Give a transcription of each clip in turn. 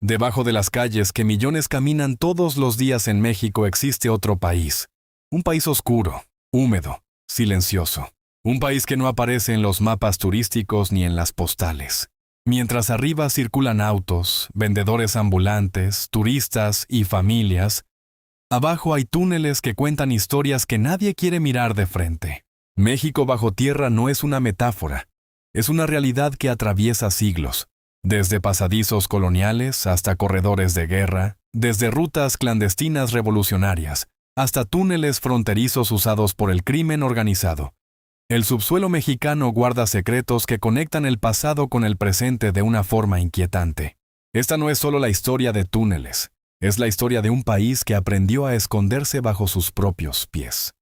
Debajo de las calles que millones caminan todos los días en México existe otro país. Un país oscuro, húmedo, silencioso. Un país que no aparece en los mapas turísticos ni en las postales. Mientras arriba circulan autos, vendedores ambulantes, turistas y familias, abajo hay túneles que cuentan historias que nadie quiere mirar de frente. México bajo tierra no es una metáfora, es una realidad que atraviesa siglos. Desde pasadizos coloniales hasta corredores de guerra, desde rutas clandestinas revolucionarias, hasta túneles fronterizos usados por el crimen organizado. El subsuelo mexicano guarda secretos que conectan el pasado con el presente de una forma inquietante. Esta no es solo la historia de túneles, es la historia de un país que aprendió a esconderse bajo sus propios pies.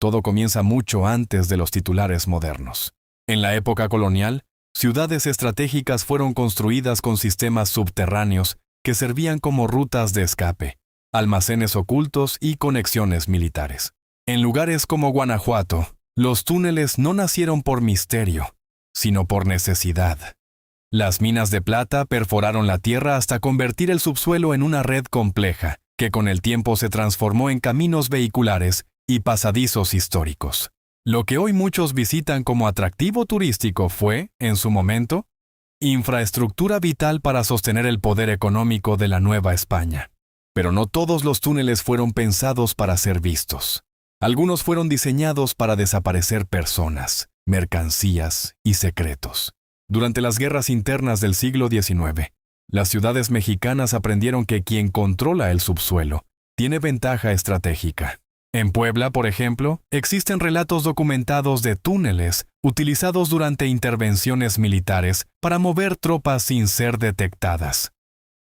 Todo comienza mucho antes de los titulares modernos. En la época colonial, ciudades estratégicas fueron construidas con sistemas subterráneos que servían como rutas de escape, almacenes ocultos y conexiones militares. En lugares como Guanajuato, los túneles no nacieron por misterio, sino por necesidad. Las minas de plata perforaron la tierra hasta convertir el subsuelo en una red compleja, que con el tiempo se transformó en caminos vehiculares y pasadizos históricos. Lo que hoy muchos visitan como atractivo turístico fue, en su momento, infraestructura vital para sostener el poder económico de la Nueva España. Pero no todos los túneles fueron pensados para ser vistos. Algunos fueron diseñados para desaparecer personas, mercancías y secretos. Durante las guerras internas del siglo XIX, las ciudades mexicanas aprendieron que quien controla el subsuelo tiene ventaja estratégica. En Puebla, por ejemplo, existen relatos documentados de túneles utilizados durante intervenciones militares para mover tropas sin ser detectadas.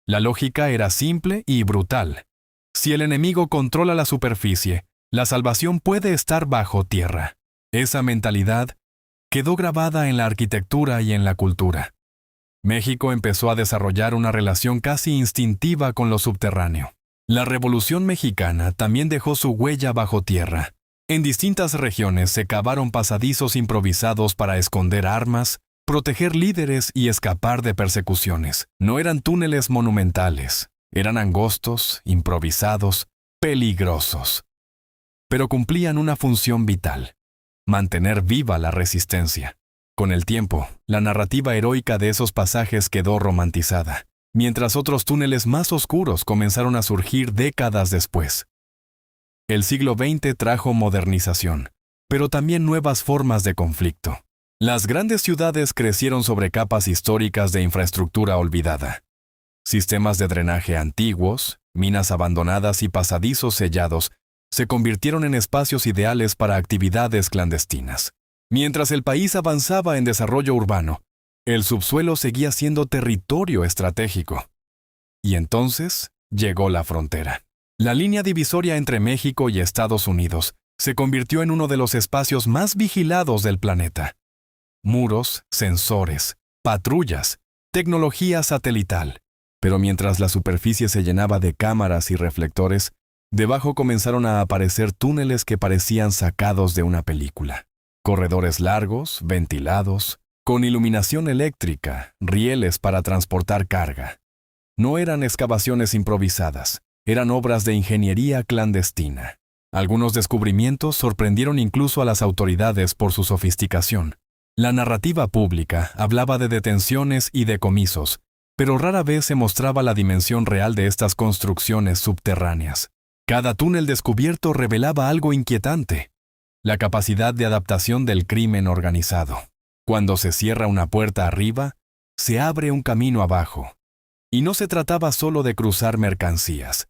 La lógica era simple y brutal. Si el enemigo controla la superficie, la salvación puede estar bajo tierra. Esa mentalidad quedó grabada en la arquitectura y en la cultura. México empezó a desarrollar una relación casi instintiva con lo subterráneo. La Revolución Mexicana también dejó su huella bajo tierra. En distintas regiones se cavaron pasadizos improvisados para esconder armas, proteger líderes y escapar de persecuciones. No eran túneles monumentales, eran angostos, improvisados, peligrosos. Pero cumplían una función vital: mantener viva la resistencia. Con el tiempo, la narrativa heroica de esos pasajes quedó romantizada, mientras otros túneles más oscuros comenzaron a surgir décadas después. El siglo XX trajo modernización, pero también nuevas formas de conflicto. Las grandes ciudades crecieron sobre capas históricas de infraestructura olvidada. Sistemas de drenaje antiguos, minas abandonadas y pasadizos sellados se convirtieron en espacios ideales para actividades clandestinas. Mientras el país avanzaba en desarrollo urbano, el subsuelo seguía siendo territorio estratégico. Y entonces llegó la frontera. La línea divisoria entre México y Estados Unidos se convirtió en uno de los espacios más vigilados del planeta. Muros, sensores, patrullas, tecnología satelital. Pero mientras la superficie se llenaba de cámaras y reflectores, debajo comenzaron a aparecer túneles que parecían sacados de una película. Corredores largos, ventilados, con iluminación eléctrica, rieles para transportar carga. No eran excavaciones improvisadas, eran obras de ingeniería clandestina. Algunos descubrimientos sorprendieron incluso a las autoridades por su sofisticación. La narrativa pública hablaba de detenciones y decomisos, pero rara vez se mostraba la dimensión real de estas construcciones subterráneas. Cada túnel descubierto revelaba algo inquietante: la capacidad de adaptación del crimen organizado. Cuando se cierra una puerta arriba, se abre un camino abajo. Y no se trataba solo de cruzar mercancías.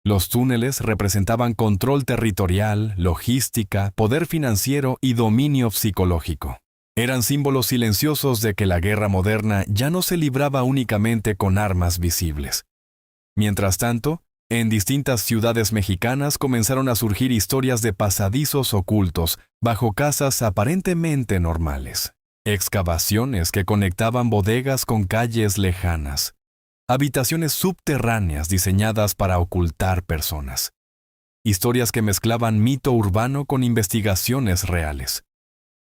Los túneles representaban control territorial, logística, poder financiero y dominio psicológico. Eran símbolos silenciosos de que la guerra moderna ya no se libraba únicamente con armas visibles. Mientras tanto, en distintas ciudades mexicanas comenzaron a surgir historias de pasadizos ocultos bajo casas aparentemente normales. Excavaciones que conectaban bodegas con calles lejanas. Habitaciones subterráneas diseñadas para ocultar personas. Historias que mezclaban mito urbano con investigaciones reales.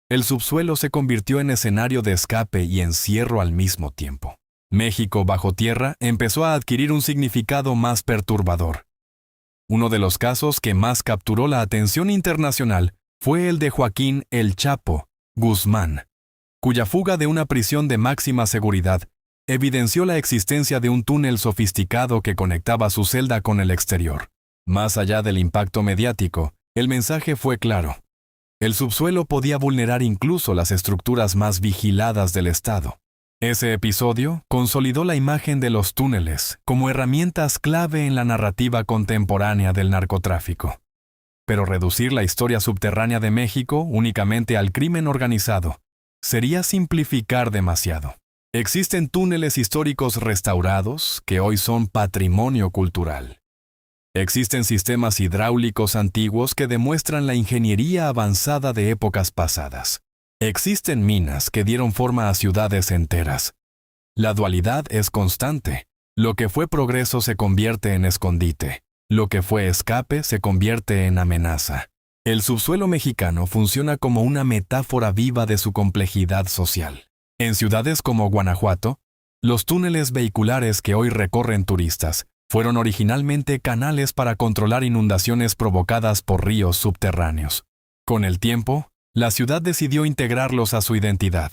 El subsuelo se convirtió en escenario de escape y encierro al mismo tiempo. México bajo tierra empezó a adquirir un significado más perturbador. Uno de los casos que más capturó la atención internacional fue el de Joaquín El Chapo Guzmán, cuya fuga de una prisión de máxima seguridad evidenció la existencia de un túnel sofisticado que conectaba su celda con el exterior. Más allá del impacto mediático, el mensaje fue claro. El subsuelo podía vulnerar incluso las estructuras más vigiladas del Estado. Ese episodio consolidó la imagen de los túneles como herramientas clave en la narrativa contemporánea del narcotráfico. Pero reducir la historia subterránea de México únicamente al crimen organizado sería simplificar demasiado. Existen túneles históricos restaurados que hoy son patrimonio cultural. Existen sistemas hidráulicos antiguos que demuestran la ingeniería avanzada de épocas pasadas. Existen minas que dieron forma a ciudades enteras. La dualidad es constante. Lo que fue progreso se convierte en escondite. Lo que fue escape se convierte en amenaza. El subsuelo mexicano funciona como una metáfora viva de su complejidad social. En ciudades como Guanajuato, los túneles vehiculares que hoy recorren turistas fueron originalmente canales para controlar inundaciones provocadas por ríos subterráneos. Con el tiempo, la ciudad decidió integrarlos a su identidad.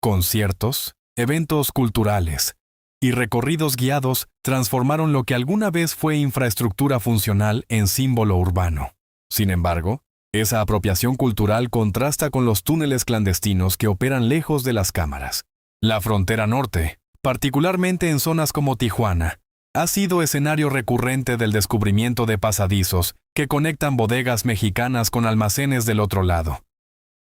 Conciertos, eventos culturales y recorridos guiados transformaron lo que alguna vez fue infraestructura funcional en símbolo urbano. Sin embargo, esa apropiación cultural contrasta con los túneles clandestinos que operan lejos de las cámaras. La frontera norte, particularmente en zonas como Tijuana, ha sido escenario recurrente del descubrimiento de pasadizos que conectan bodegas mexicanas con almacenes del otro lado.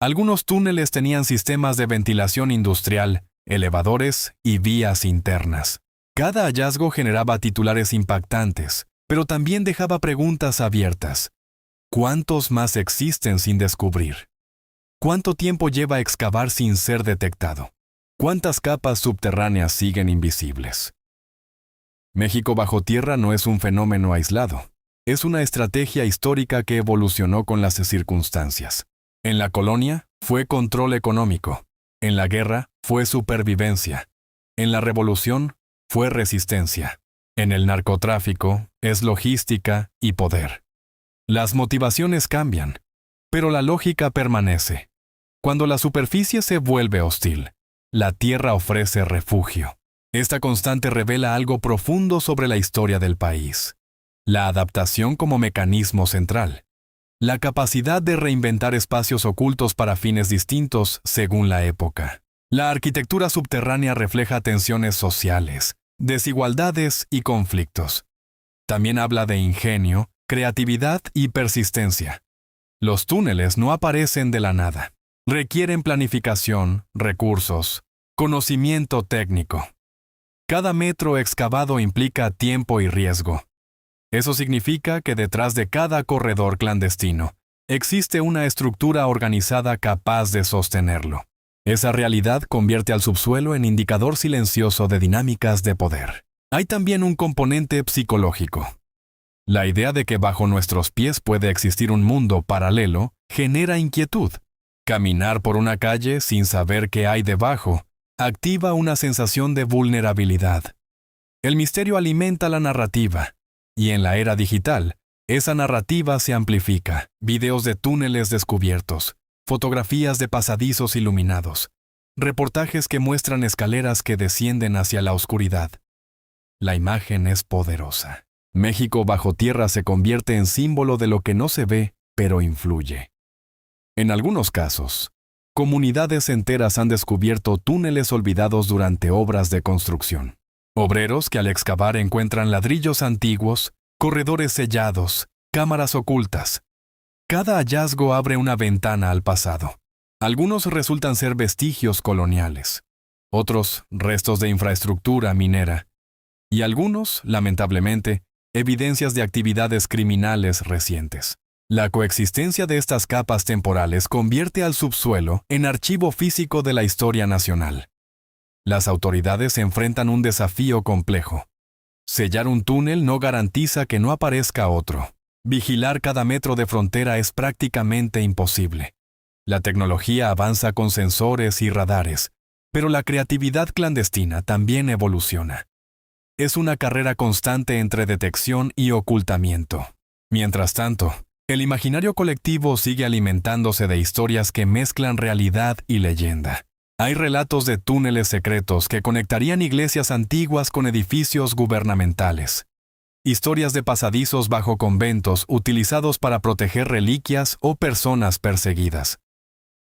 Algunos túneles tenían sistemas de ventilación industrial, elevadores y vías internas. Cada hallazgo generaba titulares impactantes, pero también dejaba preguntas abiertas. ¿Cuántos más existen sin descubrir? ¿Cuánto tiempo lleva excavar sin ser detectado? ¿Cuántas capas subterráneas siguen invisibles? México bajo tierra no es un fenómeno aislado. Es una estrategia histórica que evolucionó con las circunstancias. En la colonia fue control económico. En la guerra fue supervivencia. En la revolución fue resistencia. En el narcotráfico es logística y poder. Las motivaciones cambian, pero la lógica permanece. Cuando la superficie se vuelve hostil, la tierra ofrece refugio. Esta constante revela algo profundo sobre la historia del país. La adaptación como mecanismo central. La capacidad de reinventar espacios ocultos para fines distintos según la época. La arquitectura subterránea refleja tensiones sociales, desigualdades y conflictos. También habla de ingenio, creatividad y persistencia. Los túneles no aparecen de la nada. Requieren planificación, recursos, conocimiento técnico. Cada metro excavado implica tiempo y riesgo. Eso significa que detrás de cada corredor clandestino existe una estructura organizada capaz de sostenerlo. Esa realidad convierte al subsuelo en indicador silencioso de dinámicas de poder. Hay también un componente psicológico. La idea de que bajo nuestros pies puede existir un mundo paralelo genera inquietud. Caminar por una calle sin saber qué hay debajo activa una sensación de vulnerabilidad. El misterio alimenta la narrativa, y en la era digital, esa narrativa se amplifica. Videos de túneles descubiertos, fotografías de pasadizos iluminados, reportajes que muestran escaleras que descienden hacia la oscuridad. La imagen es poderosa. México bajo tierra se convierte en símbolo de lo que no se ve, pero influye. En algunos casos, comunidades enteras han descubierto túneles olvidados durante obras de construcción. Obreros que al excavar encuentran ladrillos antiguos, corredores sellados, cámaras ocultas. Cada hallazgo abre una ventana al pasado. Algunos resultan ser vestigios coloniales, otros restos de infraestructura minera, y algunos, lamentablemente, evidencias de actividades criminales recientes. La coexistencia de estas capas temporales convierte al subsuelo en archivo físico de la historia nacional. Las autoridades enfrentan un desafío complejo. Sellar un túnel no garantiza que no aparezca otro. Vigilar cada metro de frontera es prácticamente imposible. La tecnología avanza con sensores y radares, Pero la creatividad clandestina también evoluciona. Es una carrera constante entre detección y ocultamiento. Mientras tanto, el imaginario colectivo sigue alimentándose de historias que mezclan realidad y leyenda. Hay relatos de túneles secretos que conectarían iglesias antiguas con edificios gubernamentales. Historias de pasadizos bajo conventos utilizados para proteger reliquias o personas perseguidas.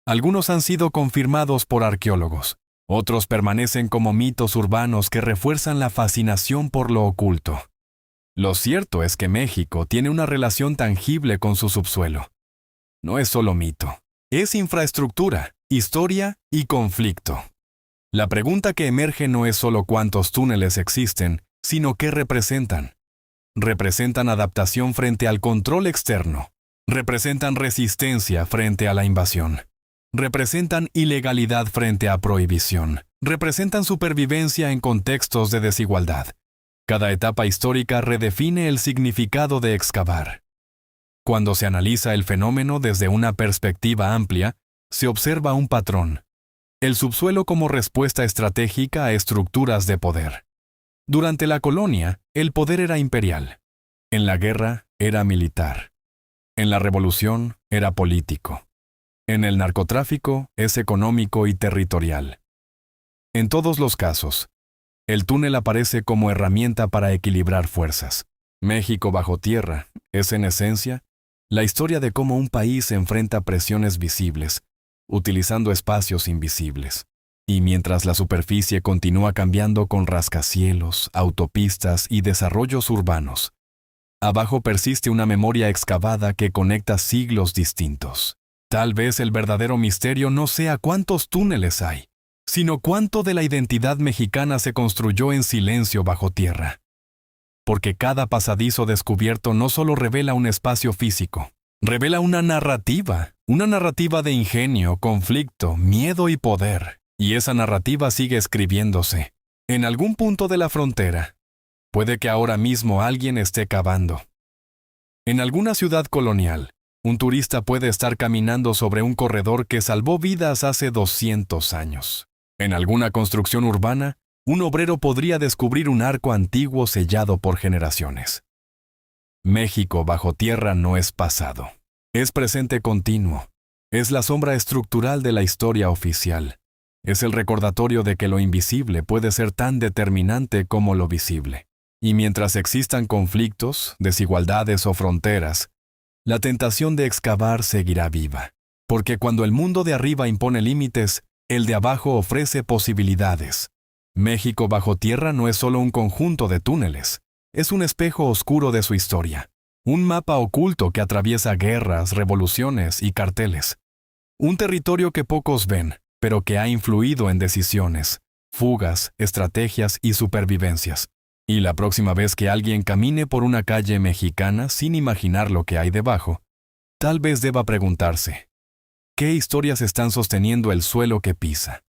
Algunos han sido confirmados por arqueólogos. Otros permanecen como mitos urbanos que refuerzan la fascinación por lo oculto. Lo cierto es que México tiene una relación tangible con su subsuelo. No es solo mito, es infraestructura, historia y conflicto. La pregunta que emerge no es solo cuántos túneles existen, sino qué representan. Representan adaptación frente al control externo. Representan resistencia frente a la invasión. Representan ilegalidad frente a prohibición. Representan supervivencia en contextos de desigualdad. Cada etapa histórica redefine el significado de excavar. Cuando se analiza el fenómeno desde una perspectiva amplia, se observa un patrón. El subsuelo como respuesta estratégica a estructuras de poder. Durante la colonia, el poder era imperial. En la guerra, era militar. En la revolución, era político. En el narcotráfico, es económico y territorial. En todos los casos, el túnel aparece como herramienta para equilibrar fuerzas. México bajo tierra es, en esencia, la historia de cómo un país enfrenta presiones visibles, utilizando espacios invisibles. Y mientras la superficie continúa cambiando con rascacielos, autopistas y desarrollos urbanos, abajo persiste una memoria excavada que conecta siglos distintos. Tal vez el verdadero misterio no sea cuántos túneles hay, sino cuánto de la identidad mexicana se construyó en silencio bajo tierra. Porque cada pasadizo descubierto no solo revela un espacio físico, revela una narrativa de ingenio, conflicto, miedo y poder. Y esa narrativa sigue escribiéndose. En algún punto de la frontera, puede que ahora mismo alguien esté cavando. En alguna ciudad colonial, un turista puede estar caminando sobre un corredor que salvó vidas hace 200 años. En alguna construcción urbana, un obrero podría descubrir un arco antiguo sellado por generaciones. México bajo tierra no es pasado. Es presente continuo. Es la sombra estructural de la historia oficial. Es el recordatorio de que lo invisible puede ser tan determinante como lo visible. Y mientras existan conflictos, desigualdades o fronteras, la tentación de excavar seguirá viva. Porque cuando el mundo de arriba impone límites, el de abajo ofrece posibilidades. México bajo tierra no es solo un conjunto de túneles, es un espejo oscuro de su historia. Un mapa oculto que atraviesa guerras, revoluciones y carteles. Un territorio que pocos ven, pero que ha influido en decisiones, fugas, estrategias y supervivencias. Y la próxima vez que alguien camine por una calle mexicana sin imaginar lo que hay debajo, tal vez deba preguntarse, ¿qué historias están sosteniendo el suelo que pisa?